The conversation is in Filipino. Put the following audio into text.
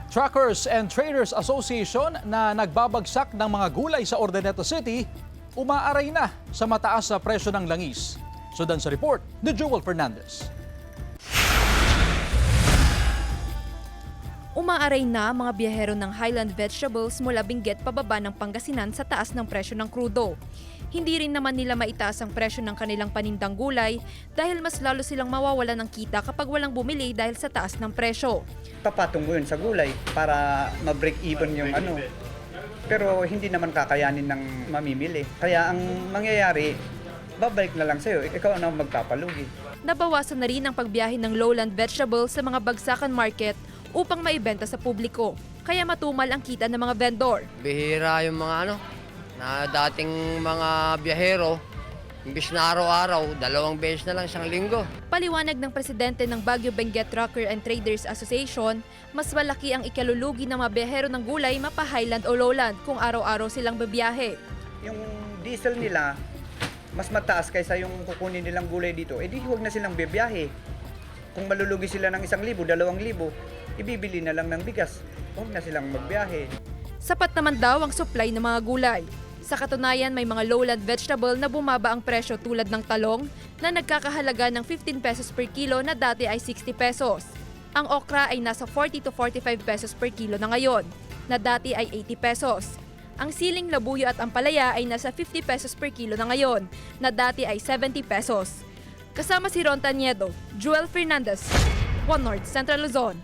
Truckers and Traders Association na nagbabagsak ng mga gulay sa Urdaneta City, umaaray na sa mataas na presyo ng langis. Sundan sa report ni Joel Fernandez. Umaaray na ang mga biyahero ng Highland Vegetables mula Benguet pababa ng Pangasinan sa taas ng presyo ng krudo. Hindi rin naman nila maitaas ang presyo ng kanilang panindang gulay dahil mas lalo silang mawawalan ng kita kapag walang bumili dahil sa taas ng presyo. Papatong mo yun sa gulay para ma-break even yung ano. Pero hindi naman kakayanin ng mamimili. Kaya ang mangyayari, babalik na lang sa'yo. Ikaw na magpapalugi. Nabawasan na rin ang pagbiyahe ng lowland vegetables sa mga bagsakan market upang maibenta sa publiko. Kaya matumal ang kita ng mga vendor. Bihira yung mga na dating mga biyahero, imbis na araw-araw, 2 beses na lang isang linggo. Paliwanag ng presidente ng Baguio Benguet Trucker and Traders Association, mas malaki ang ikalulugi ng mga biyahero ng gulay mapa-highland o lowland kung araw-araw silang babiyahe. Yung diesel nila, mas mataas kaysa yung kukunin nilang gulay dito. Eh di huwag na silang bibiyahe. Kung malulugi sila ng 1,000, 2,000, ibibili na lang ng bigas. Huwag na silang magbiyahe. Sapat naman daw ang supply ng mga gulay. Sa katunayan, may mga lowland vegetable na bumaba ang presyo tulad ng talong na nagkakahalaga ng 15 pesos per kilo na dati ay 60 pesos. Ang okra ay nasa 40 to 45 pesos per kilo na ngayon, na dati ay 80 pesos. Ang siling labuyo at ampalaya ay nasa 50 pesos per kilo na ngayon, na dati ay 70 pesos. Kasama si Ron Taniedo, Joel Fernandez, One North Central Luzon.